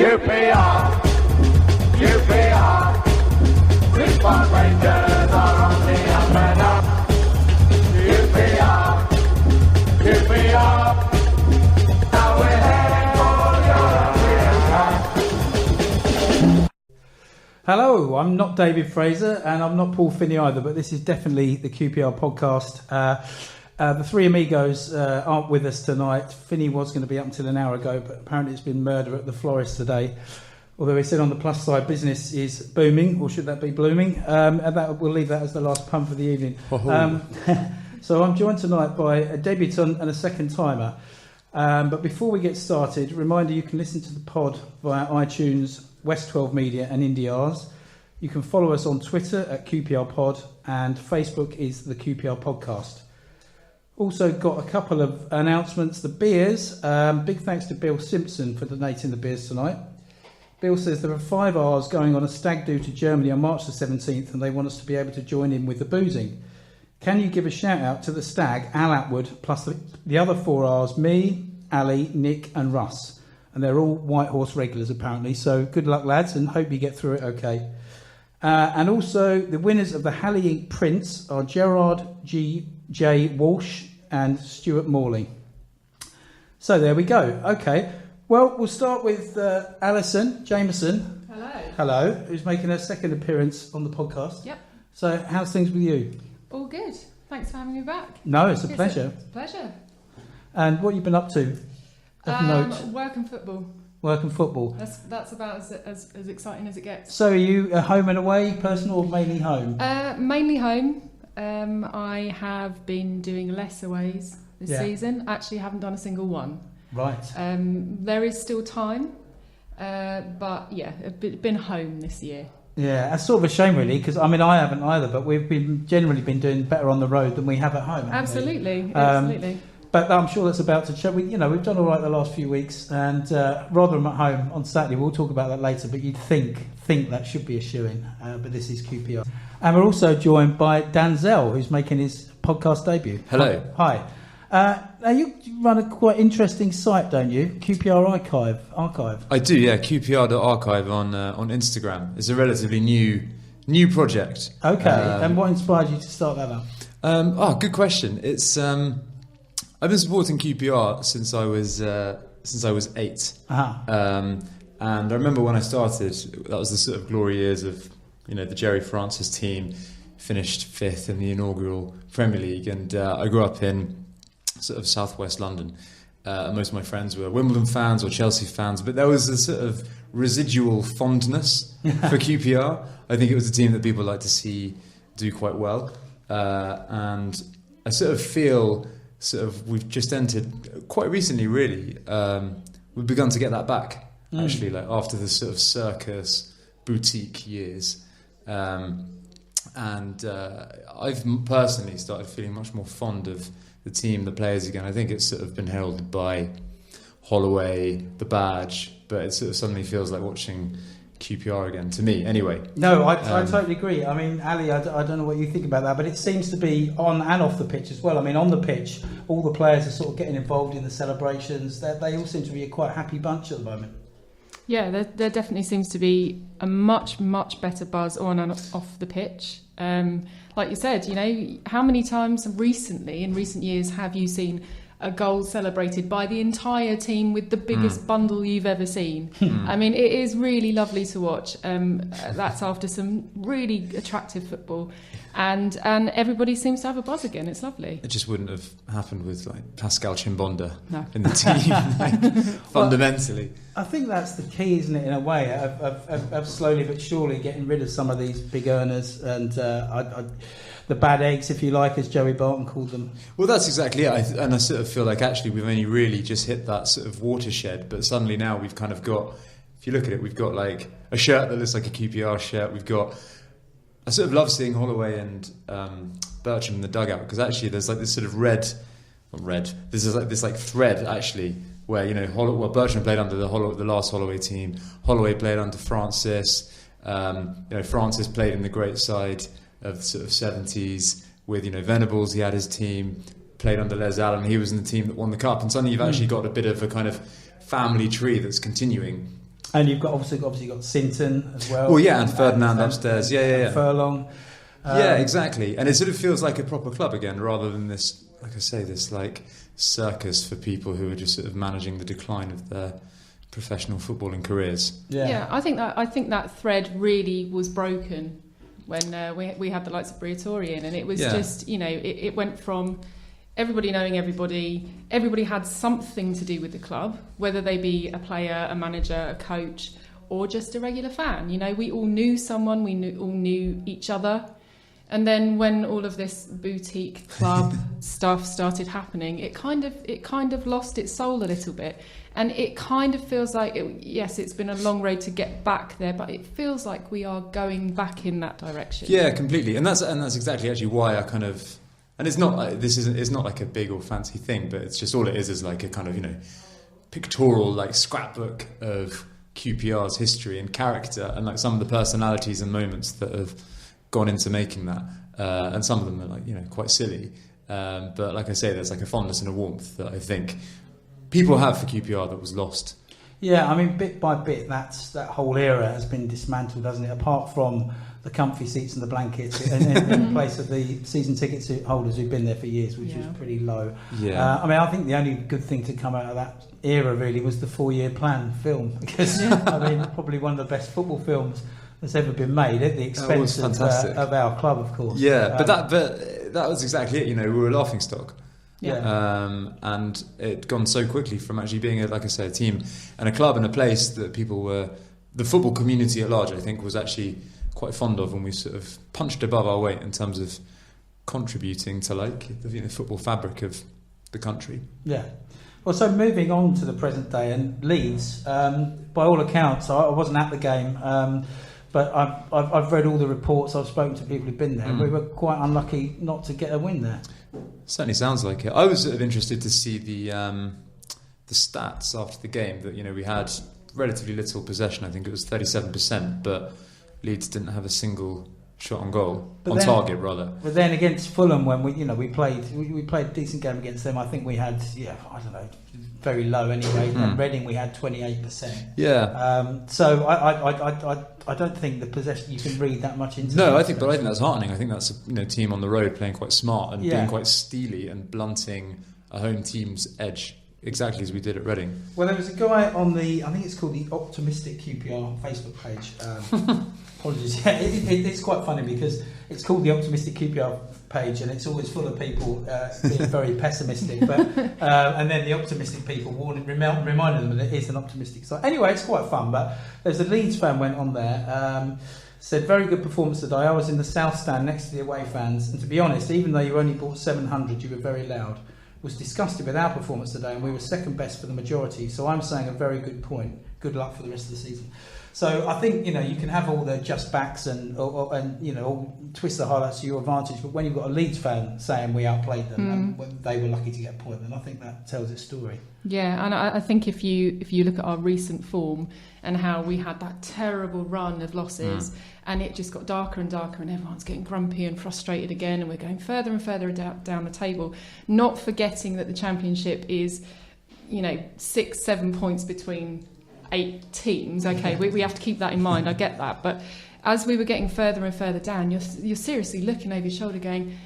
UPR, UPR, 6 Park Rangers are on the up and up. UPR, UPR, now we're heading for European Cup. Hello, I'm not David Fraser and I'm not Paul Finney either, but this is definitely the QPR podcast. The three amigos aren't with us tonight. Finney was going to be up until an hour ago, but apparently it's been murder at the florist today. Although he said on the plus side, business is booming, or should that be blooming? And we'll leave that as the last pun for the evening. So I'm joined tonight by a debutant and a second-timer. But before we get started, reminder you can listen to the pod via iTunes, West 12 Media and Indiars. You can follow us on Twitter at QPR Pod, and Facebook is the QPR Podcast. Also got a couple of announcements. The beers, big thanks to Bill Simpson for donating the beers tonight. Bill says there are 5 R's going on a stag do to Germany on March the 17th and they want us to be able to join in with the boozing. Can you give a shout out to the stag, Al Atwood, plus the other 4 R's, me, Ali, Nick and Russ. And they're all White Horse regulars apparently, so good luck lads and hope you get through it okay. And also the winners of the Halley Inc. prints are Gerard J. Walsh and Stuart Morley. So there we go. Okay. Well, we'll start with Alison Jameson. Hello. Who's making her second appearance on the podcast. Yep. So how's things with you? All good. Thanks for having me back. No, it's a pleasure. It's a pleasure. And what have you been up to? Note. Work and football. Work and football. That's about as exciting as it gets. So are you a home and away person or mainly home? Mainly home. I have been doing less aways this season. Actually, haven't done a single one. Right. There is still time, but yeah, I've been home this year. Yeah, that's sort of a shame really, because I mean I haven't either, but we've generally been doing better on the road than we have at home. Absolutely. But I'm sure that's about to change. We've done all right the last few weeks, and Rotherham at home on Saturday. We'll talk about that later, but you'd think that should be a shoo-in, but this is QPR. And we're also joined by Danzel, who's making his podcast debut. Hello. Hi. Now you run a quite interesting site, don't you? QPR Archive. I do, yeah. QPR.archive on Instagram. It's a relatively new project. Okay. And what inspired you to start that up? Good question. It's I've been supporting QPR since I was 8. Uh-huh. And I remember when I started, that was the sort of glory years of the Jerry Francis team, finished 5th in the inaugural Premier League, and I grew up in sort of southwest London. Most of my friends were Wimbledon fans or Chelsea fans, but there was a sort of residual fondness for QPR. I think it was a team that people like to see do quite well, and I sort of feel we've just entered quite recently. Really, we've begun to get that back. Actually, like after the sort of circus boutique years. And I've personally started feeling much more fond of the team, the players again. I think it's sort of been heralded by Holloway, the badge, but it sort of suddenly feels like watching QPR again, to me, anyway. No, I totally agree. I mean, Ali, I don't know what you think about that, but it seems to be on and off the pitch as well. I mean, on the pitch, all the players are sort of getting involved in the celebrations. They all seem to be a quite happy bunch at the moment. Yeah, there definitely seems to be a much, much better buzz on and off the pitch. Like you said, how many times in recent years, have you seen a goal celebrated by the entire team with the biggest bundle you've ever seen? I mean, it is really lovely to watch. That's after some really attractive football. And everybody seems to have a buzz again. It's lovely. It just wouldn't have happened with Pascal Chimbonda in the team, fundamentally. Well, I think that's the key, isn't it, in a way, of slowly but surely getting rid of some of these big earners and the bad eggs, if you like, as Joey Barton called them. Well, that's exactly it. And I sort of feel like actually we've only really just hit that sort of watershed, but suddenly now we've kind of got, if you look at it, we've got like a shirt that looks like a QPR shirt. We've got, I sort of love seeing Holloway and Bertram in the dugout, because actually there's like this sort of there's like this like thread actually where Bertram played under the last Holloway team. Holloway played under Francis. Francis played in the great side of the sort of 70s with Venables. He had his team, played under Les Allen. He was in the team that won the cup, and suddenly you've actually got a bit of a kind of family tree that's continuing. And you've got obviously got Sinton as well. Well, yeah, and Ferdinand upstairs. Yeah. Furlong. Yeah, exactly. And it sort of feels like a proper club again, rather than this, like I say, this like circus for people who are just sort of managing the decline of their professional footballing careers. Yeah, I think that thread really was broken when we had the likes of Briatore in, and it was just, you know, it went from everybody knowing everybody had something to do with the club, whether they be a player, a manager, a coach, or just a regular fan. You know, we all knew someone, all knew each other. And then when all of this boutique club stuff started happening, it kind of lost its soul a little bit. And it kind of feels like, it's been a long road to get back there, but it feels like we are going back in that direction. Yeah, completely. And that's exactly actually why I kind of, and it's not it's not like a big or fancy thing, but it's just all it is like a kind of, you know, pictorial like scrapbook of QPR's history and character, and like some of the personalities and moments that have gone into making that, and some of them are like, you know, quite silly, but like I say, there's like a fondness and a warmth that I think people have for QPR that was lost. Yeah, I mean, bit by bit, that whole era has been dismantled, hasn't it? Apart from the comfy seats and the blankets, in place of the season ticket holders who've been there for years, which was pretty low. Yeah. I mean, I think the only good thing to come out of that era really was the 4-year plan film, because I mean, probably one of the best football films that's ever been made at the expense of our club, of course. Yeah, but that was exactly it. You know, we were a laughingstock. Yeah. And it'd gone so quickly from actually being, like I say, a team and a club and a place that people were, the football community at large, I think, was actually quite fond of, and we sort of punched above our weight in terms of contributing to like the football fabric of the country. Yeah. Well, so moving on to the present day, and Leeds, by all accounts, I wasn't at the game, but I've read all the reports, I've spoken to people who've been there. We were quite unlucky not to get a win there. Certainly sounds like it. I was sort of interested to see the stats after the game, that, you know, we had relatively little possession. I think it was 37%, but Leeds didn't have a single shot on goal, target rather. But then against Fulham, when we played a decent game against them, I think we had I don't know, very low anyway. At Reading we had 28%. Yeah. So I don't think the possession you can read that much into. No, I think that's heartening. I think that's a team on the road playing quite smart and being quite steely and blunting a home team's edge, exactly as we did at Reading. Well, there was a guy on I think it's called the Optimistic QPR Facebook page. Apologies. Yeah, it's quite funny because it's called the Optimistic QPR page, and it's always full of people being very pessimistic. But and then the optimistic people reminding them that it is an optimistic site. Anyway, it's quite fun. But there's a Leeds fan went on there. Said, very good performance today. I was in the south stand next to the away fans, and to be honest, even though you only bought 700, you were very loud. Was disgusted with our performance today, and we were second best for the majority. So I'm saying a very good point. Good luck for the rest of the season. So I think, you know, you can have all the just backs and you know, twist the highlights to your advantage, but when you've got a Leeds fan saying we outplayed them and when they were lucky to get a point, then I think that tells its story. Yeah, and I think if you look at our recent form and how we had that terrible run of losses, and it just got darker and darker, and everyone's getting grumpy and frustrated again, and we're going further and further down the table, not forgetting that the Championship is, you know, 6-7 points between 8 teams. Okay, we have to keep that in mind. I get that, but as we were getting further and further down, you're seriously looking over your shoulder, going,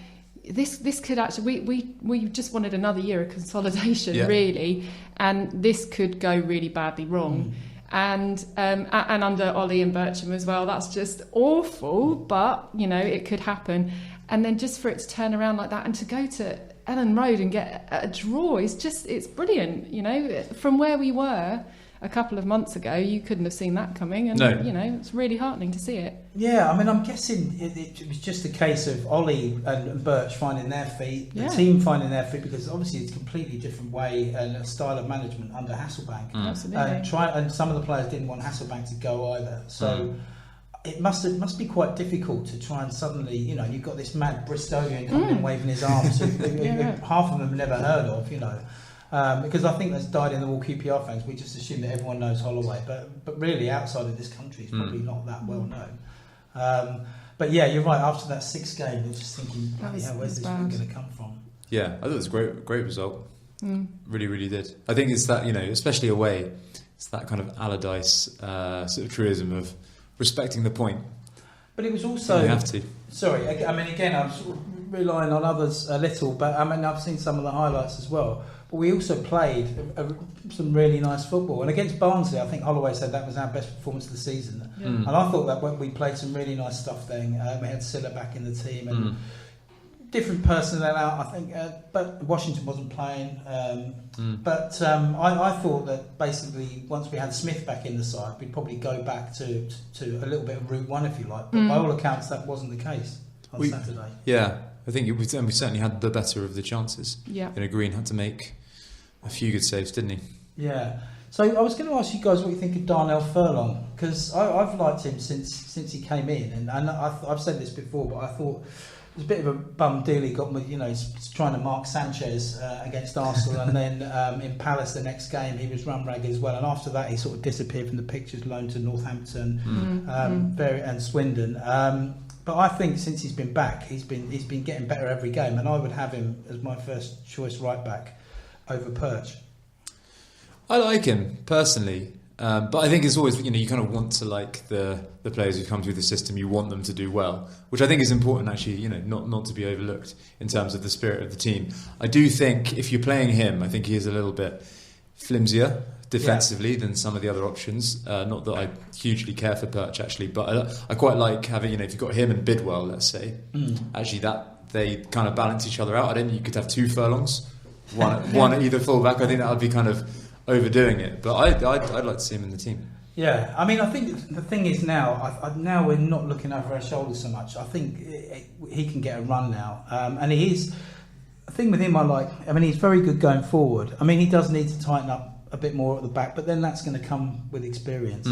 this could actually we just wanted another year of consolidation, really, and this could go really badly wrong. And under Ollie and Bircham as well, that's just awful. But you know, it could happen, and then just for it to turn around like that and to go to Ellen Road and get a draw it's brilliant. You know, from where we were a couple of months ago, you couldn't have seen that coming, and you know, it's really heartening to see it. Yeah, I mean, I'm guessing it was just a case of Ollie and Birch finding their feet, the team finding their feet, because obviously it's a completely different way and a style of management under Hasselbank. Absolutely. And some of the players didn't want Hasselbank to go either, so it must be quite difficult to try and suddenly, you know, you've got this mad Bristolian coming in waving his arms, who half of them never heard of, you know. Because I think that's died in the wall QPR fans. We just assume that everyone knows Holloway, but really outside of this country, it's probably not that well known. But yeah, you're right. After that 6th game, you're just thinking, where's this going to come from? Yeah, I thought it was a great result. Really, really did. I think it's that, you know, especially away, it's that kind of Allardyce sort of truism of respecting the point. But it was also... You have to. Sorry, I mean, again, I'm sort of relying on others a little, but I mean, I've seen some of the highlights as well. But we also played some really nice football. And against Barnsley, I think Holloway said that was our best performance of the season. Yeah. And I thought that we played some really nice stuff then. We had Silla back in the team and different personnel out, I think. But Washington wasn't playing. But I thought that basically once we had Smith back in the side, we'd probably go back to a little bit of Route 1, if you like. But by all accounts, that wasn't the case on Saturday. Yeah, I think we certainly had the better of the chances. Yeah. You know, Green had to make a few good saves, didn't he? Yeah. So I was going to ask you guys what you think of Darnell Furlong, because I've liked him since he came in, and I've said this before, but I thought it was a bit of a bum deal he got with, he's trying to mark Sanchez against Arsenal, and then in Palace the next game he was run ragged as well, and after that he sort of disappeared from the pictures, loaned to Northampton and Swindon. But I think since he's been back, he's been getting better every game, and I would have him as my first choice right back over Perch. I like him personally, but I think it's always, you kind of want to like the players who come through the system. You want them to do well, which I think is important actually. Not to be overlooked in terms of the spirit of the team. I do think if you're playing him, I think he is a little bit flimsier defensively than some of the other options. Not that I hugely care for Perch actually, but I quite like having, if you've got him and Bidwell, let's say, actually that they kind of balance each other out. I don't think you could have two Furlongs, one at either fullback. I think that would be kind of overdoing it, but I'd like to see him in the team. Yeah, I mean, I think the thing is now, now we're not looking over our shoulders so much. I think he can get a run now, and he is. The thing with him, he's very good going forward. I mean, he does need to tighten up a bit more at the back, but then that's going to come with experience.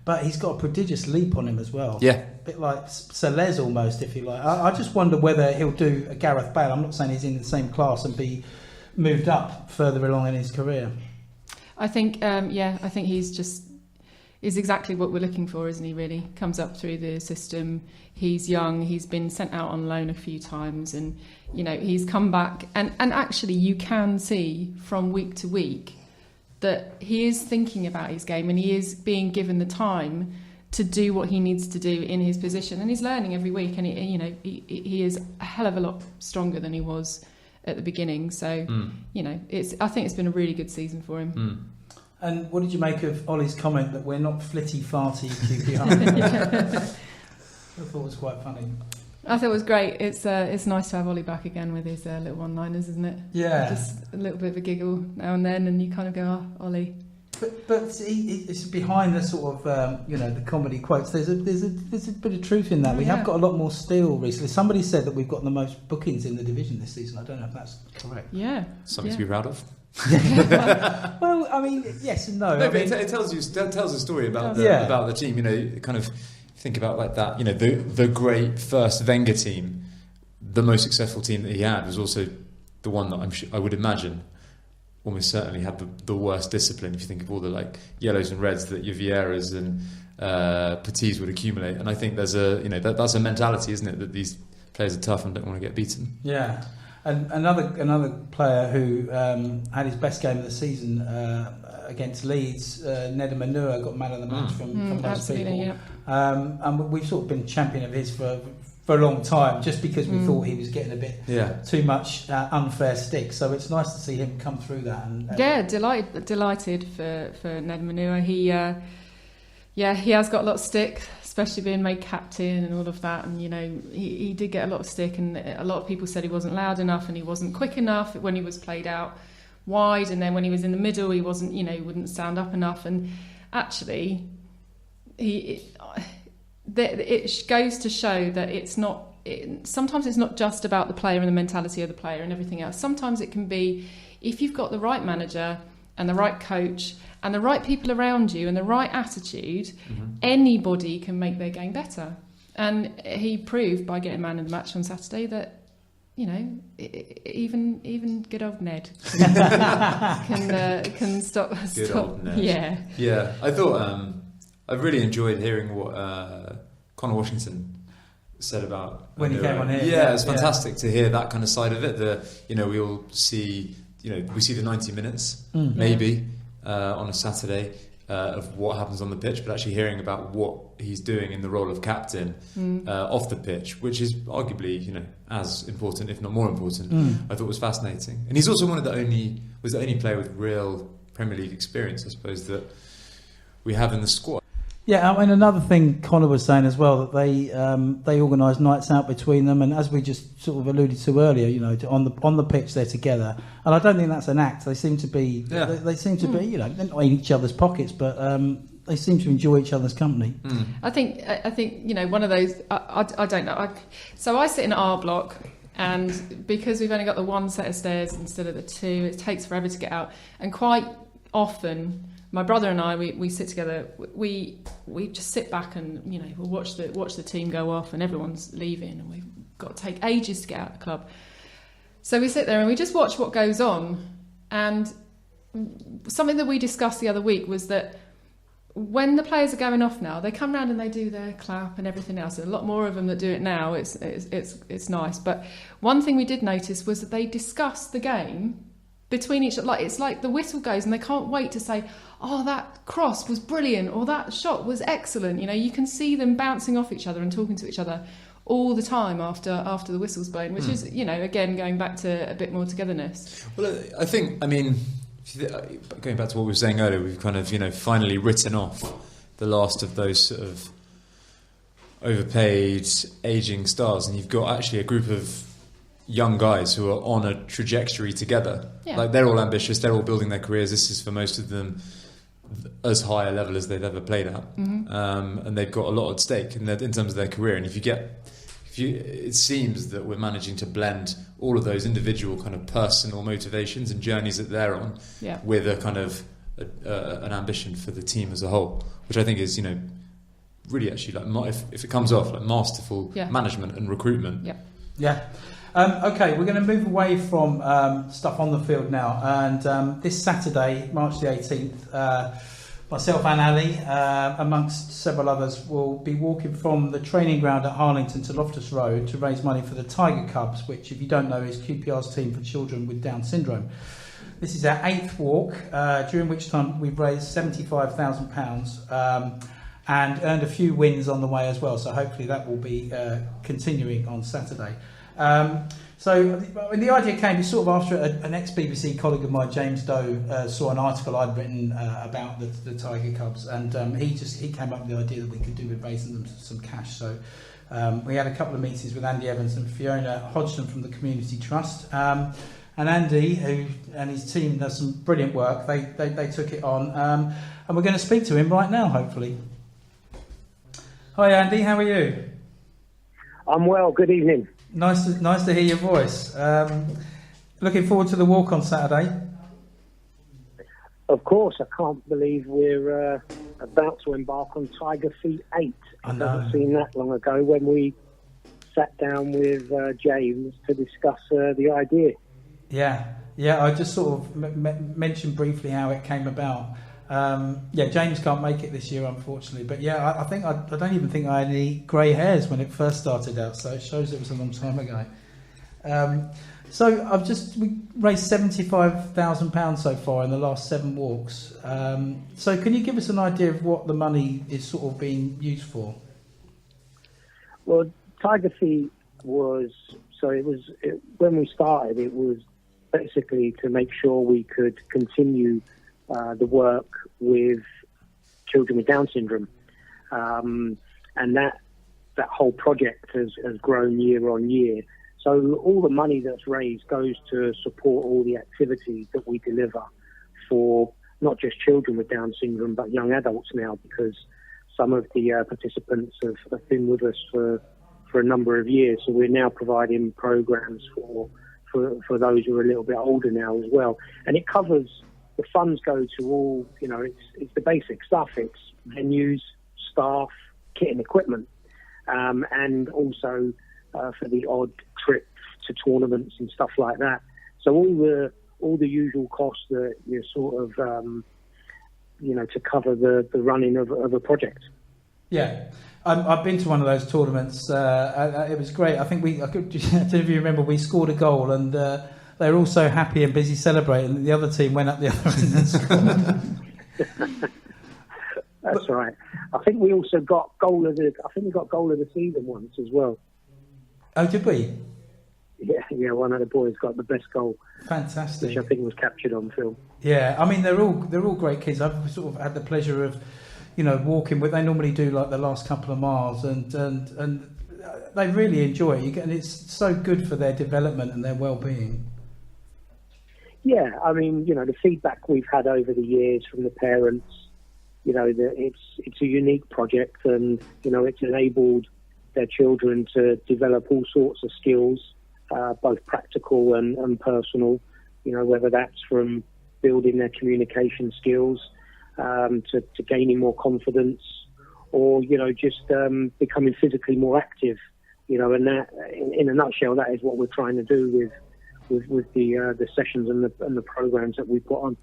But he's got a prodigious leap on him as well. Yeah, a bit like Celez almost, if you like. I just wonder whether he'll do a Gareth Bale. I'm not saying he's in the same class and be moved up further along in his career. I think, I think is exactly what we're looking for, isn't he, really? Comes up through the system. He's young. He's been sent out on loan a few times and, he's come back. And actually you can see from week to week that he is thinking about his game and he is being given the time to do what he needs to do in his position. And he's learning every week. And, he is a hell of a lot stronger than he was at the beginning. So, I think it's been a really good season for him. And what did you make of Ollie's comment that we're not flitty-farty QPR? I thought it was quite funny. I thought it was great. It's nice to have Ollie back again with his little one-liners, isn't it? Yeah. Just a little bit of a giggle now and then, and you kind of go, oh, Ollie. But it's behind the sort of the comedy quotes. There's a bit of truth in that. We have got a lot more steel recently. Somebody said that we've got the most bookings in the division this season. I don't know if that's correct. Yeah. Something to be proud of. Well, I mean, yes and no. But it tells a story about the team. Kind of think about like that. The great first Wenger team, the most successful team that he had was also the one that I would imagine almost certainly had the worst discipline. If you think of all the yellows and reds that your Vieiras and Petits would accumulate, and I think there's that's a mentality, isn't it, that these players are tough and don't want to get beaten. Yeah. And another player who had his best game of the season against Leeds, Nedum Onuoha, got man of the match from most people. Yeah. And we've sort of been champion of his for a long time, just because we thought he was getting a bit too much unfair stick. So it's nice to see him come through that. Delighted for Nedum Onuoha. He has got a lot of stick, especially being made captain and all of that. And he did get a lot of stick, and a lot of people said he wasn't loud enough and he wasn't quick enough when he was played out wide, and then when he was in the middle he wasn't, he wouldn't stand up enough. And actually it goes to show that sometimes it's not just about the player and the mentality of the player and everything else. Sometimes it can be, if you've got the right manager and the right coach and the right people around you and the right attitude, anybody can make their game better. And he proved by getting man of the match on Saturday that even good old Ned can stop. Old Ned. Yeah. I thought I really enjoyed hearing what Connor Washington said about when he came on here. Yeah, it's fantastic to hear that kind of side of it. We all see, we see the 90 minutes maybe on a Saturday. of what happens on the pitch, but actually hearing about what he's doing in the role of captain off the pitch, which is arguably, as important, if not more important, I thought was fascinating. And he's also was the only player with real Premier League experience, I suppose, that we have in the squad. Yeah, and another thing Connor was saying as well, that they organise nights out between them, and as we just sort of alluded to earlier, on the pitch they're together, and I don't think that's an act. They seem to be, they seem to be, they're not in each other's pockets, but they seem to enjoy each other's company. I think one of those. I don't know. So I sit in R block. And because we've only got the one set of stairs instead of the two, it takes forever to get out. And quite often, my brother and I, we sit together. We just sit back and we'll watch the team go off, and everyone's leaving, and we've got to take ages to get out of the club. So we sit there and we just watch what goes on. And something that we discussed the other week was that when the players are going off now, they come round and they do their clap and everything else. There's a lot more of them that do it now. It's nice. But one thing we did notice was that they discuss the game between each other. It's like the whistle goes and they can't wait to say, "Oh, that cross was brilliant," or "that shot was excellent." You can see them bouncing off each other and talking to each other all the time after the whistle's blown, which is, again, going back to a bit more togetherness. Well, I think, going back to what we were saying earlier, we've kind of, finally written off the last of those sort of overpaid, ageing stars, and you've got actually a group of young guys who are on a trajectory together. Yeah. Like, they're all ambitious, they're all building their careers. This is, for most of them, as high a level as they've ever played at, and they've got a lot at stake in terms of their career. And it seems that we're managing to blend all of those individual kind of personal motivations and journeys that they're on with a kind of an ambition for the team as a whole, which I think is, really actually, like, if it comes off, like, masterful management and recruitment. Yeah. Okay, we're going to move away from stuff on the field now, and this Saturday, March the 18th, myself and Ali, amongst several others, will be walking from the training ground at Harlington to Loftus Road to raise money for the Tiger Cubs, which, if you don't know, is QPR's team for children with Down syndrome. This is our 8th walk, during which time we've raised £75,000 and earned a few wins on the way as well, so hopefully that will be continuing on Saturday. So the idea came sort of after an ex-BBC colleague of mine, James Doe, saw an article I'd written about the Tiger Cubs, and he came up with the idea that we could do with raising them some cash. So we had a couple of meetings with Andy Evans and Fiona Hodgson from the Community Trust, and Andy, who and his team does some brilliant work. They took it on, and we're going to speak to him right now, hopefully. Hi Andy, how are you? I'm well. Good evening. Nice to hear your voice. Looking forward to the walk on Saturday. Of course, I can't believe we're about to embark on Tiger Feet 8. I know. I haven't seen that long ago when we sat down with James to discuss the idea. Yeah. I just sort of mentioned briefly how it came about. James can't make it this year, unfortunately. But I think I don't even think I had any grey hairs when it first started out, so it shows it was a long time ago. So we raised £75,000 so far in the last 7 walks. So can you give us an idea of what the money is sort of being used for? Well, Tiger Feet when we started, it was basically to make sure we could continue the work with children with Down syndrome, and that whole project has grown year on year. So all the money that's raised goes to support all the activities that we deliver for not just children with Down syndrome but young adults now, because some of the participants have been with us for a number of years. So we're now providing programs for those who are a little bit older now as well, and it covers. The funds go to all, it's the basic stuff. It's venues, staff, kit and equipment, and also for the odd trip to tournaments and stuff like that. So all the usual costs that you're sort of, to cover the running of a project. Yeah. I've been to one of those tournaments. It was great. I don't know if you remember, we scored a goal and they were all so happy and busy celebrating that the other team went up the other end and scored. That's right. I think we also got goal of the season once as well. Oh, did we? Yeah, one of the boys got the best goal, Fantastic. which I think was captured on film. Yeah, I mean they're all great kids. I've sort of had the pleasure of, walking with. They normally do like the last couple of miles, and they really enjoy it. And it's so good for their development and their well-being. Yeah, I mean, the feedback we've had over the years from the parents, that it's a unique project, and it's enabled their children to develop all sorts of skills, both practical and personal. Whether that's from building their communication skills, to gaining more confidence, or just becoming physically more active. And that, in a nutshell, that is what we're trying to do with the sessions and the programs that we put on.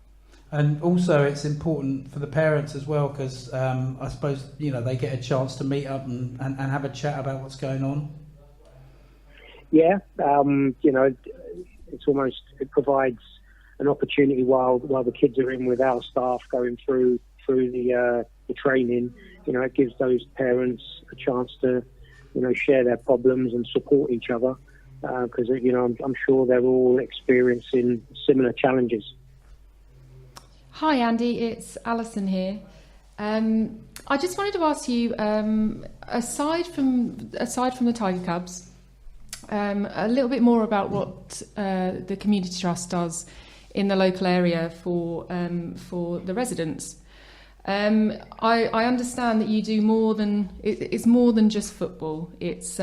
And also, it's important for the parents as well, because I suppose they get a chance to meet up and have a chat about what's going on. Yeah, it provides an opportunity while the kids are in with our staff going through the training. It gives those parents a chance to share their problems and support each other, because I'm sure they're all experiencing similar challenges. Hi Andy, it's Alison here. I just wanted to ask you, aside from the Tiger Cubs, a little bit more about what the Community Trust does in the local area for the residents. I understand that you do more than it's more than just football. It's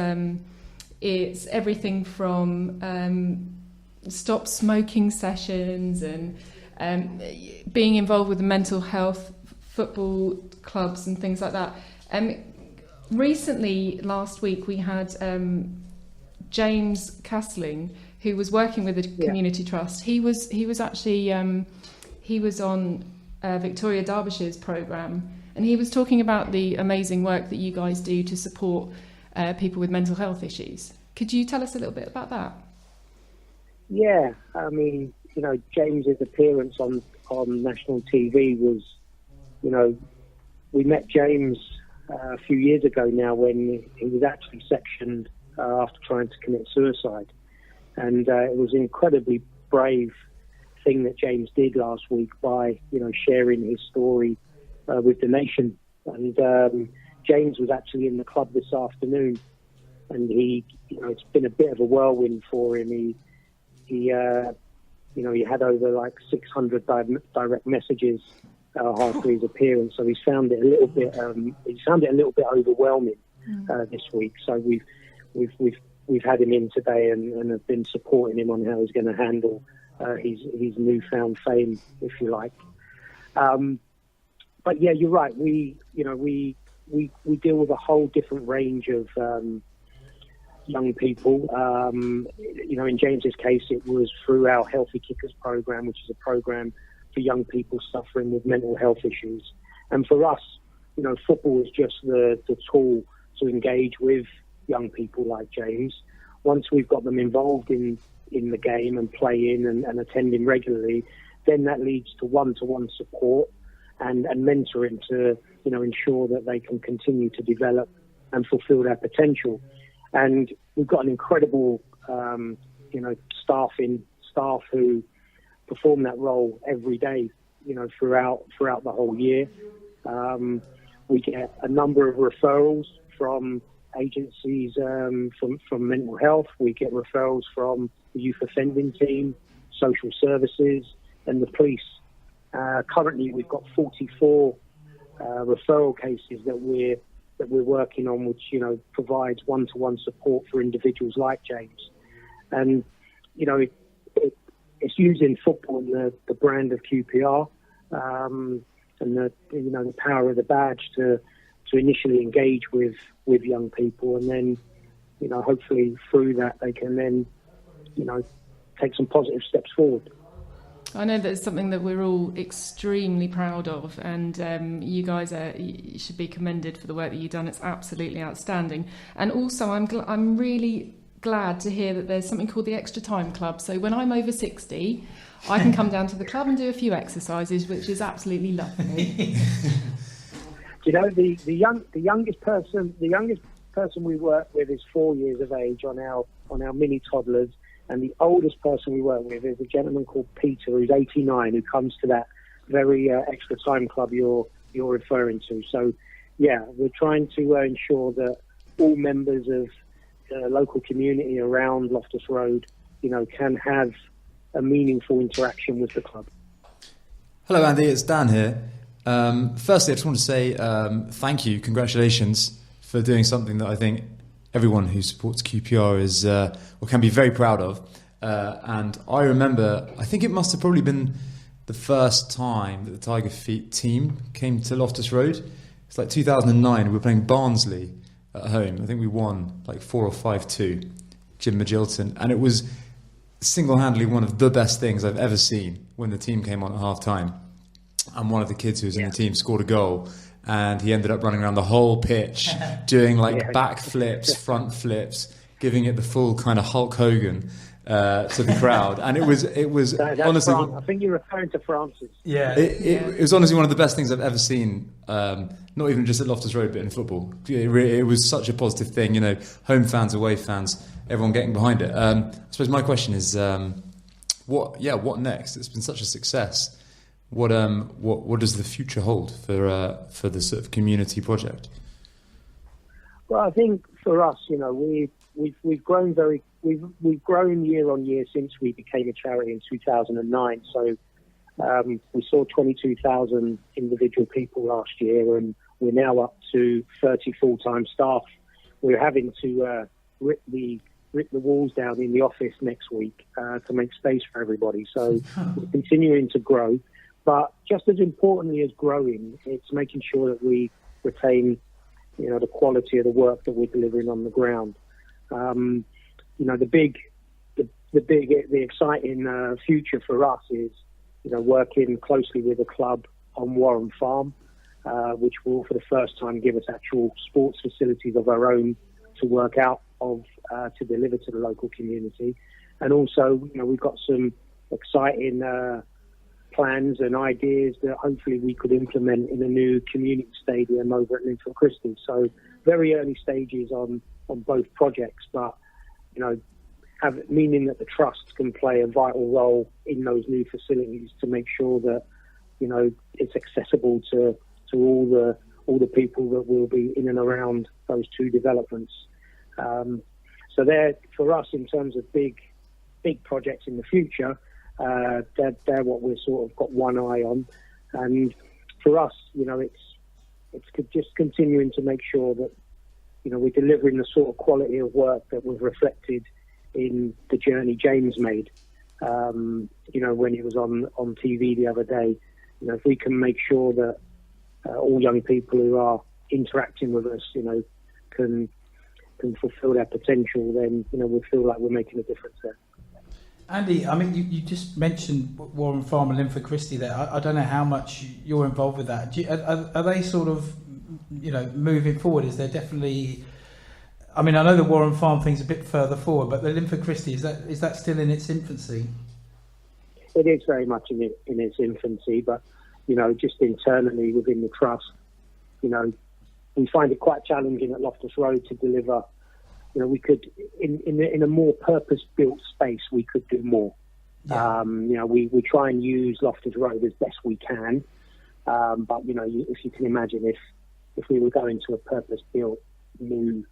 everything from stop smoking sessions and being involved with the mental health football clubs and things like that. Recently, last week, we had James Castling, who was working with the Community Trust. He was actually he was on Victoria Derbyshire's programme, and he was talking about the amazing work that you guys do to support people with mental health issues. Could you tell us a little bit about that? Yeah, I mean, James's appearance on national TV was, we met James a few years ago now when he was actually sectioned after trying to commit suicide. And it was an incredibly brave thing that James did last week by, sharing his story with the nation. And James was actually in the club this afternoon, and it's been a bit of a whirlwind for him. He had over like 600 direct messages after his appearance, so he's found it a little bit overwhelming this week. So we've had him in today and have been supporting him on how he's going to handle his newfound fame, if you like. But yeah, you're right. We deal with a whole different range of young people. In James's case, it was through our Healthy Kickers program, which is a program for young people suffering with mental health issues. And for us, football is just the tool to engage with young people like James. Once we've got them involved in the game and playing and attending regularly, then that leads to one-to-one support and mentoring to ensure that they can continue to develop and fulfill their potential. And we've got an incredible staff who perform that role every day, throughout the whole year. We get a number of referrals from agencies from mental health. We get referrals from the youth offending team, social services, and the police. Currently, we've got 44 referral cases that we're working on, which provides one-to-one support for individuals like James. And it's using football and the brand of QPR and the power of the badge to initially engage with young people, and then hopefully through that they can then take some positive steps forward. I know that's something that we're all extremely proud of, and you guys you should be commended for the work that you've done. It's absolutely outstanding. And also, I'm really glad to hear that there's something called the Extra Time Club. So when I'm over 60, I can come down to the club and do a few exercises, which is absolutely lovely. You know, the youngest person we work with is 4 years of age on our mini toddlers, and the oldest person we work with is a gentleman called Peter, who's 89, who comes to that very extra time club you're referring to. So, yeah, we're trying to ensure that all members of the local community around Loftus Road, you know, can have a meaningful interaction with the club. Hello, Andy. It's Dan here. Firstly, I just want to say thank you, congratulations for doing something that I think everyone who supports QPR is or can be very proud of. And I remember, I think it must have probably been the first time that the Tiger Feet team came to Loftus Road. It's like 2009. We were playing Barnsley at home. I think we won like 4 or 5-2. Jim Magilton, and it was single-handedly one of the best things I've ever seen when the team came on at half-time. And one of the kids who was in the team scored a goal, and he ended up running around the whole pitch doing like back flips, front flips, giving it the full kind of Hulk Hogan to the crowd. And it was honestly, I think you're referring to Francis. It was honestly one of the best things I've ever seen, not even just at Loftus Road but in football. It was such a positive thing, you know, home fans, away fans, everyone getting behind it. I suppose my question is, what next? It's been such a success. What does the future hold for the sort of community project? Well, I think for us, you know, we've grown we've grown year on year since we became a charity in 2009. So we saw 22,000 individual people last year, and we're now up to 30 full-time staff. We're having to rip the walls down in the office next week to make space for everybody. So we're continuing to grow. But just as importantly as growing, it's making sure that we retain, you know, the quality of the work that we're delivering on the ground. You know, the exciting future for us is, you know, working closely with the club on Warren Farm, which will for the first time give us actual sports facilities of our own to work out of to deliver to the local community. And also, you know, we've got some exciting plans and ideas that hopefully we could implement in a new community stadium over at Linford Christie. So very early stages on both projects, but, you know, meaning that the trust can play a vital role in those new facilities to make sure that, you know, it's accessible to all the people that will be in and around those two developments. So they're, for us, in terms of big projects in the future, they're what we're sort of got one eye on. And for us, you know, it's just continuing to make sure that, you know, we're delivering the sort of quality of work that was reflected in the journey James made, you know, when he was on TV the other day. You know, if we can make sure that all young people who are interacting with us, you know, can fulfill their potential, then, you know, we'll feel like we're making a difference there. Andy, I mean, you just mentioned Warren Farm and Linford Christie there. I don't know how much you're involved with that. Are they sort of, you know, moving forward? Is there definitely... I mean, I know the Warren Farm thing's a bit further forward, but the Linford Christie, is that still in its infancy? It is very much in its infancy, but, you know, just internally within the trust, you know, we find it quite challenging at Loftus Road to deliver. You know, we could, in a more purpose-built space, we could do more. Yeah. You know, we try and use Loftus Road as best we can, but, you know, if you can imagine, if we were going to a purpose-built new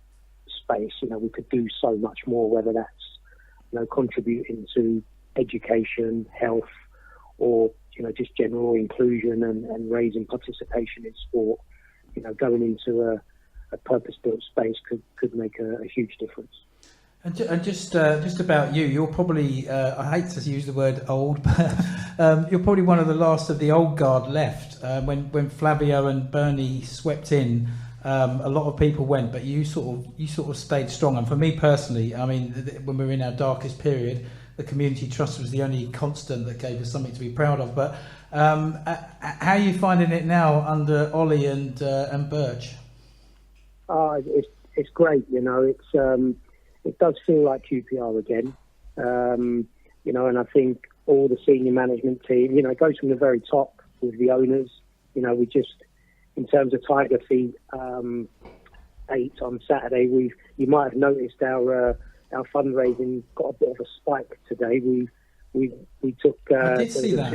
space, you know, we could do so much more, whether that's, you know, contributing to education, health, or, you know, just general inclusion and raising participation in sport. You know, going into a purpose-built space could make a huge difference. And just about you, you're probably, I hate to use the word old, but you're probably one of the last of the old guard left. When Flavio and Bernie swept in, a lot of people went, but you sort of stayed strong. And for me personally, I mean, when we were in our darkest period, the community trust was the only constant that gave us something to be proud of. But how are you finding it now under Ollie and Birch? It's great. You know, it does feel like QPR again. You know, and I think all the senior management team, you know, it goes from the very top with the owners. You know, we just in terms of Tiger Feet 8 on Saturday, you might have noticed our fundraising got a bit of a spike today. We took I did see that.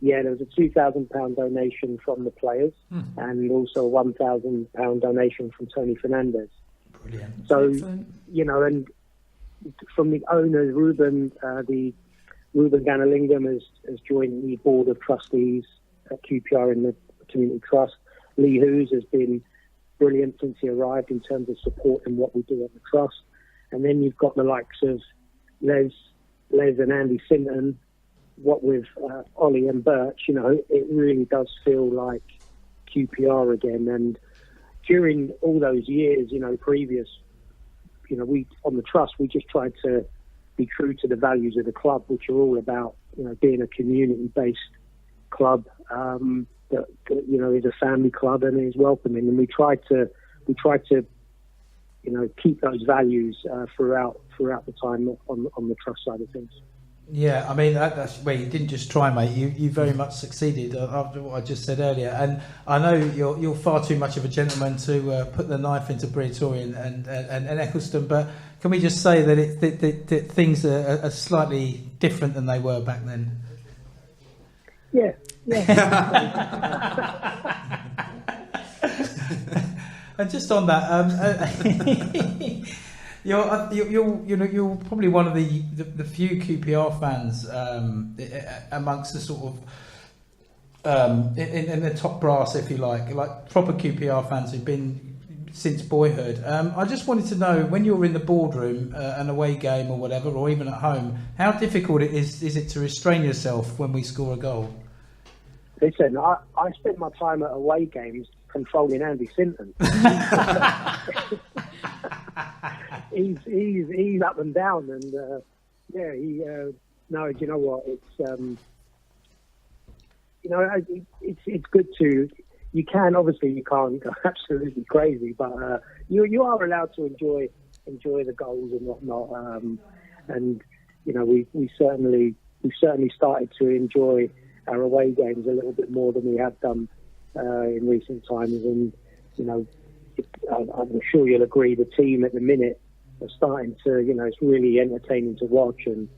there was a £2,000 donation from the players and also a £1,000 donation from Tony Fernandez. Brilliant. So, Excellent. and from the owners, Ruben Ganalingam has joined the board of trustees at QPR in the Community Trust. Lee Hughes has been brilliant since he arrived in terms of supporting what we do at the trust. And then you've got the likes of Les and Andy Sinton, what with Ollie and Birch, it really does feel like QPR again. And during all those years, previous, we on the trust, we just tried to be true to the values of the club, which are all about, being a community-based club that is a family club and is welcoming. And we tried to keep those values throughout the time on the trust side of things. Yeah, I mean, that's well, you didn't just try, mate. You very much succeeded after what I just said earlier. And I know you're far too much of a gentleman to put the knife into Briatore and Eccleston, but can we just say that things are slightly different than they were back then? Yeah. And just on that, you're probably one of the few QPR fans amongst the sort of in the top brass, if you like proper QPR fans who've been since boyhood. I just wanted to know, when you're in the boardroom, an away game or whatever, or even at home, how difficult is it to restrain yourself when we score a goal? Listen, I spent my time at away games controlling Andy Sinton. He's up and down, and no, do you know what? It's good to. You can't go absolutely crazy, but you are allowed to enjoy the goals and whatnot. And we certainly started to enjoy our away games a little bit more than we have done in recent times. And I'm sure you'll agree, the team at the minute are starting to, it's really entertaining to watch, and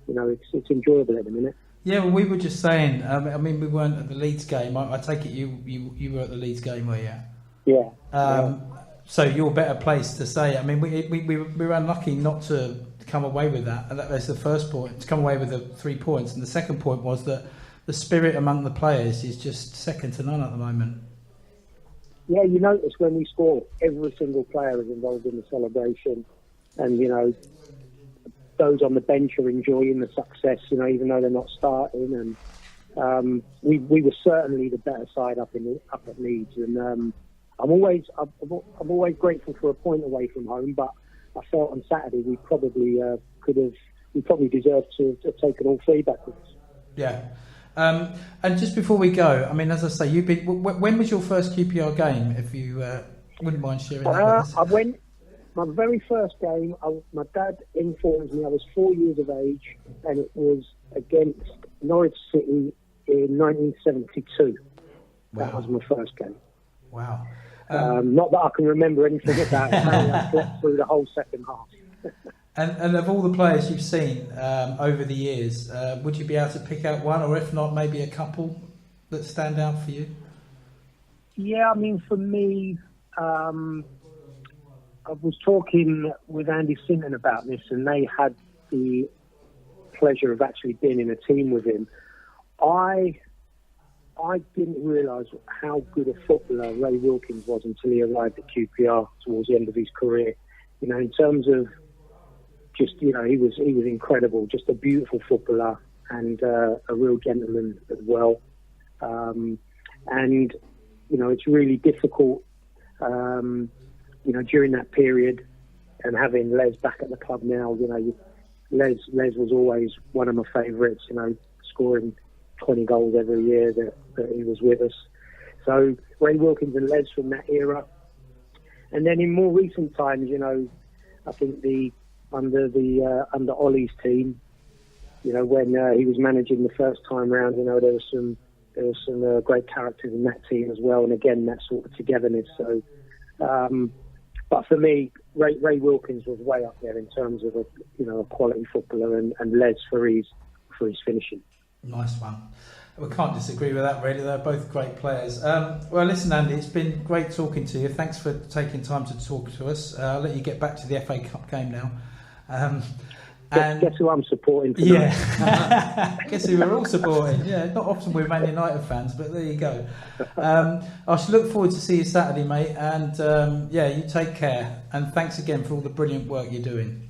it's enjoyable at the minute. Yeah, well, we were just saying. I mean, we weren't at the Leeds game. I take it you were at the Leeds game, were you? Yeah. So you're better placed to say. I mean, we were unlucky not to come away with that. And that was the first point, to come away with the 3 points. And the second point was that the spirit among the players is just second to none at the moment. Yeah, you notice when we score, every single player is involved in the celebration, and those on the bench are enjoying the success, even though they're not starting. And we were certainly the better side up at Leeds, and I'm always grateful for a point away from home. But I felt on Saturday we probably deserved to have taken all 3 backwards. Yeah. And just before we go, I mean, as I say, when was your first QPR game, if you wouldn't mind sharing that with us? My very first game, my dad informed me I was 4 years of age, and it was against Norwich City in 1972. Wow. That was my first game. Wow. Not that I can remember anything about it. I slept through the whole second half. And of all the players you've seen over the years, would you be able to pick out one, or if not, maybe a couple that stand out for you? Yeah, I mean, for me, I was talking with Andy Sinton about this, and they had the pleasure of actually being in a team with him. I didn't realise how good a footballer Ray Wilkins was until he arrived at QPR towards the end of his career. In terms of just, he was incredible, just a beautiful footballer and a real gentleman as well. And it's really difficult, during that period, and having Les back at the club now. Les was always one of my favourites. Scoring 20 goals every year that he was with us. So Ray Wilkins and Les from that era. And then in more recent times, I think under Ollie's team, when he was managing the first time round, there were some there were some great characters in that team as well, and again that sort of togetherness. So, but for me, Ray Wilkins was way up there in terms of a quality footballer, and Les for his finishing. Nice one. We can't disagree with that, really. They're both great players. Well, listen, Andy, it's been great talking to you. Thanks for taking time to talk to us. I'll let you get back to the FA Cup game now. And guess who I'm supporting tonight? Yeah, guess who we're all supporting. Yeah, not often we're Man United fans, but there you go. I should look forward to see you Saturday, mate. And you take care. And thanks again for all the brilliant work you're doing.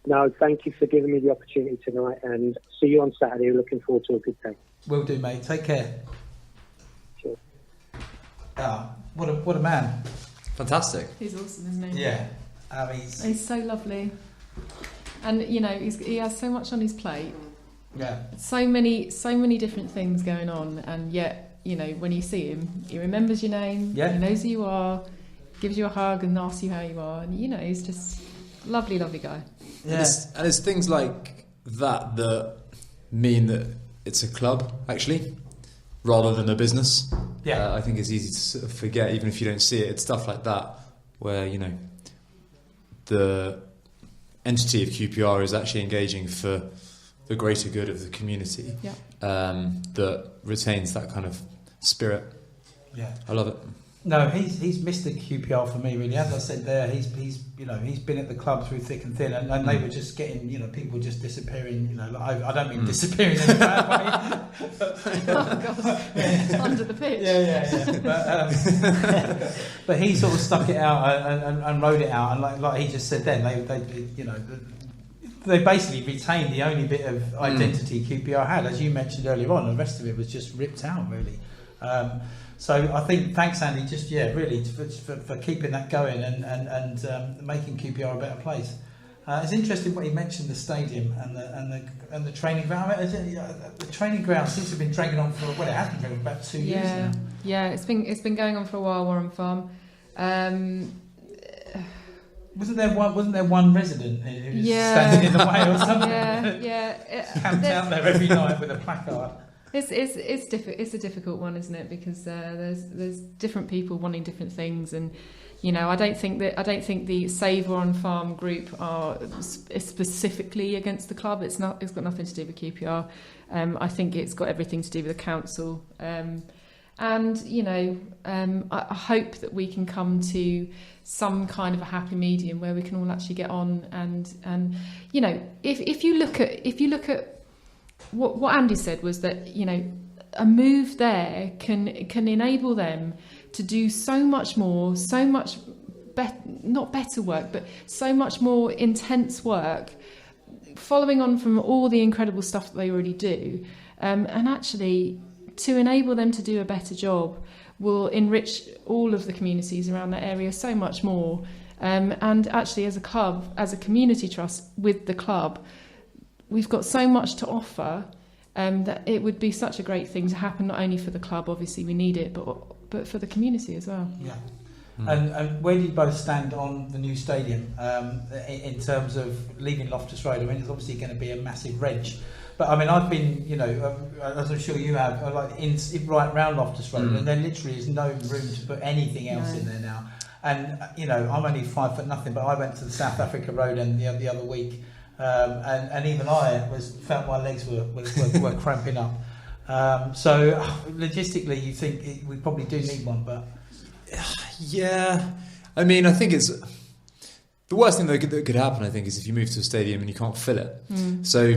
No, thank you for giving me the opportunity tonight, and see you on Saturday. Looking forward to a good day. Will do, mate. Take care. Sure. What a man. Fantastic. He's awesome, isn't he? Yeah. He's so lovely. And, he has so much on his plate. Yeah. So many different things going on, and yet, when you see him, he remembers your name, Yeah. he knows who you are, gives you a hug and asks you how you are, and, he's just lovely, lovely guy. Yeah. And it's things like that mean that it's a club, actually, rather than a business. Yeah. I think it's easy to sort of forget, even if you don't see it. It's stuff like that where, the entity of QPR is actually engaging for the greater good of the community. Yeah. That retains that kind of spirit. Yeah. I love it. No, he's Mr. QPR for me, really. As I said there, he's been at the club through thick and thin, and they were just getting, people just disappearing. I don't mean disappearing in a bad way. Oh God, under the pitch. Yeah. But he sort of stuck it out and rode it out, and like he just said then, they basically retained the only bit of identity QPR had, as you mentioned earlier on. The rest of it was just ripped out, really. So I think thanks, Andy, really for keeping that going and making QPR a better place. It's interesting what he mentioned, the stadium and the training ground. The training ground seems to have been dragging on for it has been dragging on for about 2 years now. Yeah, it's been going on for a while, Warren Farm. Wasn't there one resident who was standing in the way or something? Camped out there every night with a placard. It's a difficult one, isn't it? Because there's different people wanting different things, and I don't think the Save Warren Farm group is specifically against the club. It's got nothing to do with QPR. I think it's got everything to do with the council. And I hope that we can come to some kind of a happy medium where we can all actually get on. And if you look at what Andy said was that, a move there can enable them to do so much more, so much not better work, but so much more intense work, following on from all the incredible stuff that they already do, and actually to enable them to do a better job will enrich all of the communities around that area so much more. And actually, as a club, as a community trust with the club, we've got so much to offer that it would be such a great thing to happen, not only for the club, obviously we need it, but for the community as well. Yeah. And where do you both stand on the new stadium in terms of leaving Loftus Road? I mean, it's obviously going to be a massive wrench. But I mean, I've been, as I'm sure you have, right round Loftus Road, and there literally is no room to put anything else in there now. And, I'm only 5 foot nothing, but I went to the South Africa Road end the other week. And even I felt my legs were cramping up. So logistically, you think we probably do need one, but yeah, I mean, I think it's the worst thing that could happen. I think is if you move to a stadium and you can't fill it. So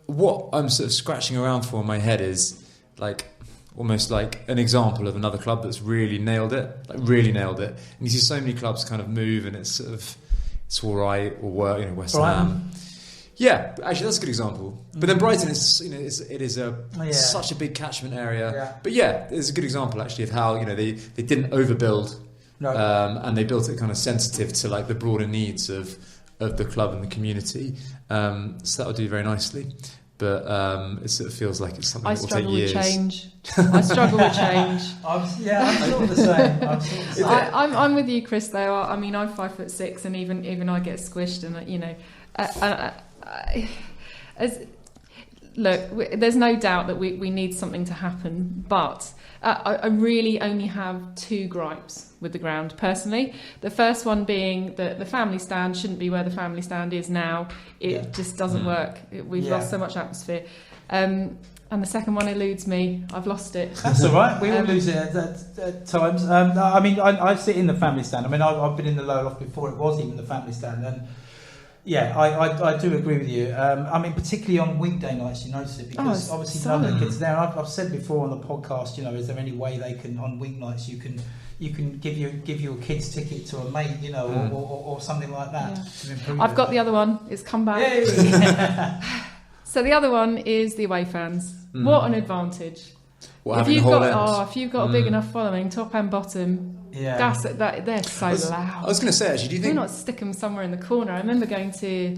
what I'm sort of scratching around for in my head is almost like an example of another club that's really nailed it. And you see so many clubs kind of move, and it's sort of. It's all right, or work, West Ham. Yeah, actually, that's a good example. But then Brighton is, it is such a big catchment area. Yeah. But yeah, it's a good example actually of how they didn't overbuild, and they built it kind of sensitive to the broader needs of the club and the community. So that would do very nicely. But it sort of feels like it's something that will take years. I struggle with change. I'm sort of the same. I'm with you, Chris. Though I mean, I'm 5'6", and even I get squished, and look, there's no doubt that we need something to happen, but I really only have 2 gripes with the ground, personally. The first one being that the family stand shouldn't be where the family stand is now. It just doesn't work. We've lost so much atmosphere. And the second one eludes me. I've lost it. That's all right. We all lose it at times. I mean, I sit in the family stand. I mean, I've been in the lower loft before it was even the family stand, and yeah, I do agree with you. I mean, particularly on weekday nights, you notice it because obviously none of the kids there. I've said before on the podcast, is there any way they can on weeknights you can give your kids ticket to a mate, or something like that. Yeah. I've got the other one. It's come back. So the other one is the away fans. What an advantage! If you've got a big enough following, top and bottom, they're so loud. I was going to say, actually, do you think... Why not stick them somewhere in the corner? I remember going to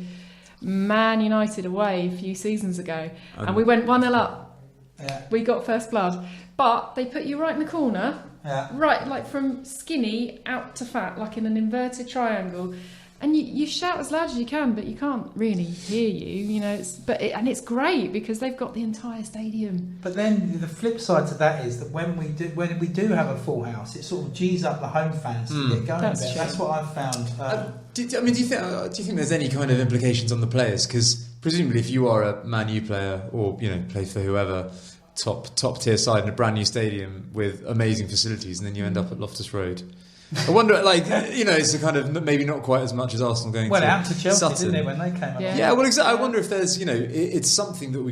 Man United away a few seasons ago, and we went 1-0 up. Yeah. We got first blood, but they put you right in the corner, right, like from skinny out to fat, like in an inverted triangle. And you shout as loud as you can, but you can't really hear you, it's great because they've got the entire stadium. But then the flip side to that is that when we do have a full house, it sort of G's up the home fans to get going a bit. That's what I've found. Do you think there's any kind of implications on the players? Because presumably, if you are a Man U player or play for whoever, top tier side in a brand new stadium with amazing facilities, and then you end up at Loftus Road. I wonder, it's a kind of maybe not quite as much as Arsenal going to out to Chelsea, Sutton. didn't they, when they came up? Yeah, well, exactly. I wonder if there's, it's something that we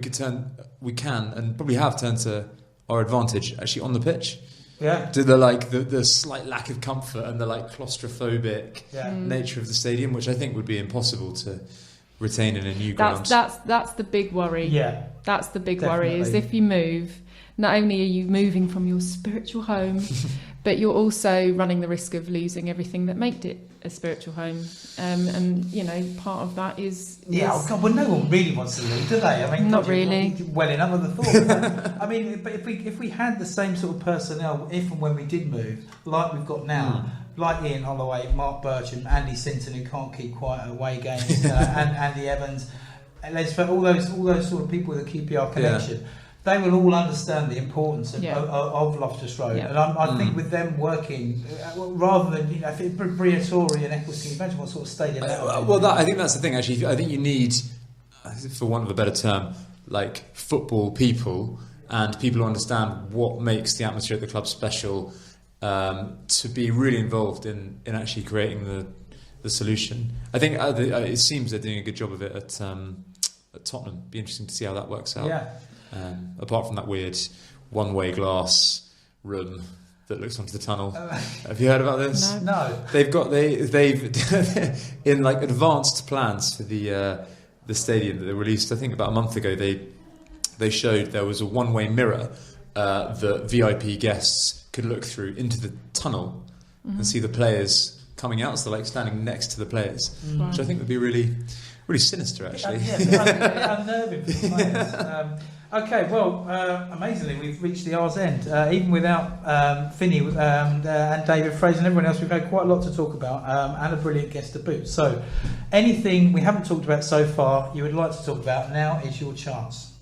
can and probably have turned to our advantage actually on the pitch. Yeah. To the slight lack of comfort and the claustrophobic nature of the stadium, which I think would be impossible to retain in a new ground. That's the big worry. Yeah. That's the big worry is if you move, not only are you moving from your spiritual home, but you're also running the risk of losing everything that made it a spiritual home. And part of that is... Yeah, God, well, no one really wants to leave, do they? I mean, not really. Well enough of the thought. I mean, but if we had the same sort of personnel, if and when we did move, like we've got now, like Ian Holloway, Mark Bircham, Andy Sinton, who can't keep quiet at away games, and Andy Evans, all those sort of people with a QPR connection, they will all understand the importance of Loftus Road. And I think with them working, rather than, if it's Briatore and Eccleston, imagine what sort of stadium that would be. I think that's the thing, actually. I think you need, for want of a better term, football people and people who understand what makes the atmosphere at the club special, to be really involved in actually creating the solution. I think it seems they're doing a good job of it at Tottenham. It'd be interesting to see how that works out. Yeah. Apart from that weird one-way glass room that looks onto the tunnel. Have you heard about this? No. They've in advanced plans for the stadium that they released, I think about a month ago. They showed there was a one-way mirror that VIP guests could look through into the tunnel and see the players coming out. So they're standing next to the players, which I think would be really, really sinister, actually. Unnerving for the players. Okay, well, amazingly, we've reached the hour's end. Even without Finney and David Fraser and everyone else, we've had quite a lot to talk about and a brilliant guest to boot. So, anything we haven't talked about so far you would like to talk about, now is your chance.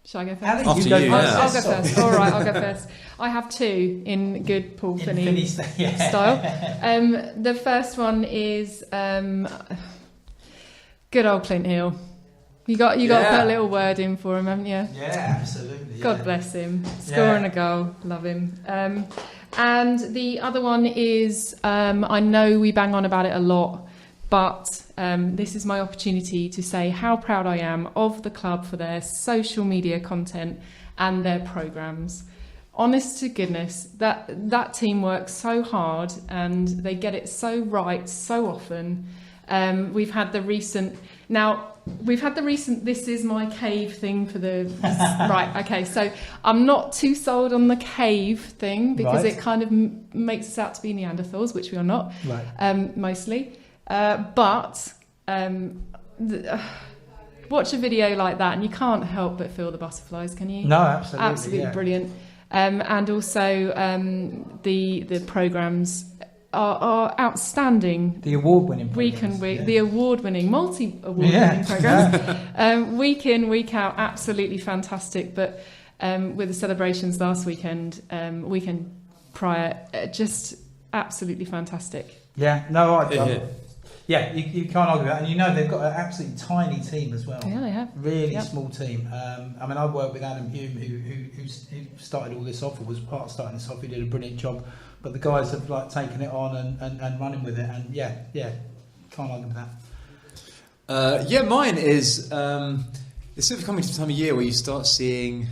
Shall I go first? After you go first. I'll go first. All right, I'll go first. I have 2 in good Paul Finney style. The first one is good old Clint Hill. You got to put a little word in for him, haven't you? Yeah, absolutely. God bless him. Scoring a goal. Love him. And the other one is, I know we bang on about it a lot, but this is my opportunity to say how proud I am of the club for their social media content and their programmes. Honest to goodness, that team works so hard and they get it so right so often. We've had the recent This Is My Cave thing for the... Right, okay, so I'm not too sold on the cave thing because it kind of makes us out to be Neanderthals, which we are not, mostly. But watch a video like that and you can't help but feel the butterflies, can you? No, absolutely. Absolutely brilliant. And also the programmes... our outstanding The award-winning week and programs, week, yeah. the award-winning, multi-award-winning Yeah. programs, week in, week out, absolutely fantastic. But with the celebrations last weekend prior, just absolutely fantastic. Yeah, no, Yeah. you can't argue that. And you know they've got an absolutely tiny team as well. Yeah, they have. Really Yep. small team. I mean, I worked with Adam Hume, who started all this off, or was part of starting this off. He did a brilliant job. But the guys have like taken it on and running with it. And yeah, can't argue with that. Mine is it's sort of coming to the time of year where you start seeing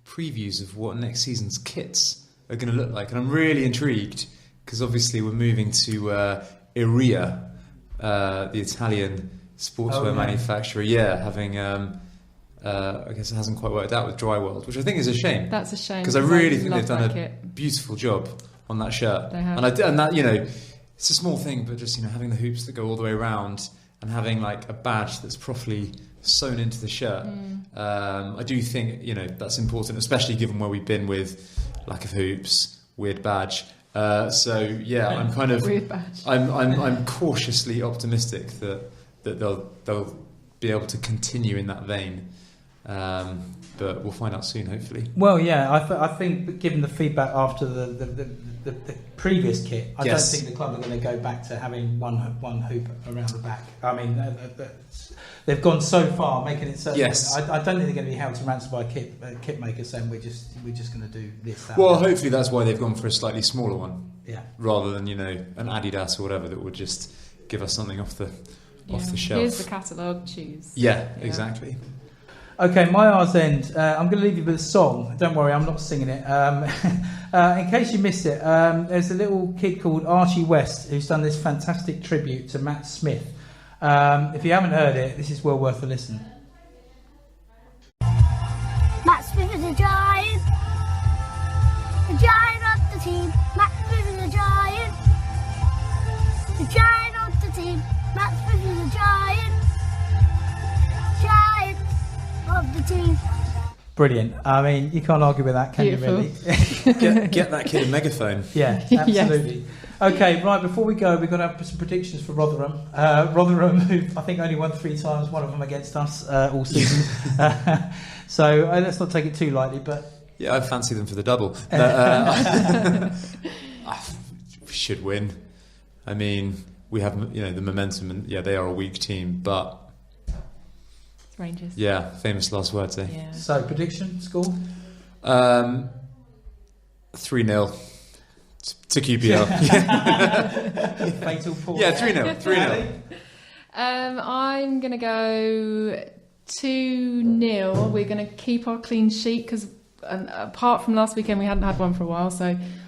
previews of what next season's kits are going to look like, and I'm really intrigued because obviously we're moving to Iria, the Italian sportswear manufacturer. Yeah, having I guess it hasn't quite worked out with Dryworld, which I think is a shame. That's a shame. Because I really think love they've done that a kit. beautiful job on that shirt. They have. And that, you know, it's a small thing, but just, you know, having the hoops that go all the way around and having like a badge that's properly sewn into the shirt. I do think, you know, that's important, especially given where we've been with lack of hoops, weird badge. So yeah, I'm kind of Weird badge. I'm cautiously optimistic that they'll be able to continue in that vein. But we'll find out soon, hopefully. Well, yeah, I think given the feedback after the previous kit, I Yes. don't think the club are going to go back to having one hoop around the back. I mean, they've gone so far making it so. Yes. I don't think they're going to be held to ransom by a kit maker saying we're just going to do this. That, Well, that. hopefully that's why they've gone for a slightly smaller one, Yeah. rather than, you know, an Adidas or whatever that would just give us something off the shelf. Here's the catalogue, choose. Yeah, Yeah. exactly. Okay, my R's End. I'm going to leave you with a song. Don't worry, I'm not singing it. In case you missed it, there's a little kid called Archie West who's done this fantastic tribute to Matt Smith. If you haven't heard it, this is well worth a listen. Matt Smith is a giant of the team. Matt Smith is a giant of the team. Matt Smith is a giant of the team. Brilliant. I mean, you can't argue with that, can Beautiful. you really? Get that kid a megaphone. Yeah, absolutely. Okay, right, before we go, we've got to have some predictions for Rotherham. Rotherham, who I think only won 3 times, one of them against us all season. So let's not take it too lightly, but... Yeah, I fancy them for the double. We should win. I mean, we have, you know, the momentum, and yeah, they are a weak team, but It's Rangers. yeah, famous last words, eh? Yeah. So, prediction, score? 3-0 to QPR. Fatal pause. Yeah, 3-0. 3-0. I'm going to go 2-0. We're going to keep our clean sheet because apart from last weekend, we hadn't had one for a while. So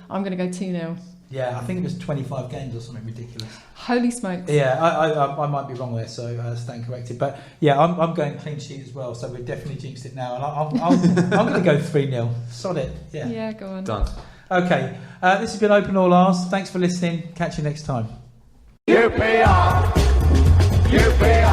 I'm going to go 2-0. Yeah, I think it was 25 games or something ridiculous. Holy smokes. Yeah, I might be wrong there, so stand corrected. But yeah, I'm going clean sheet as well, so we've definitely jinxed it now. And I'm going to go 3-0. Sod it. Yeah. Yeah, go on. Done. Okay, this has been Open All R's. Thanks for listening. Catch you next time. UPR, UPR.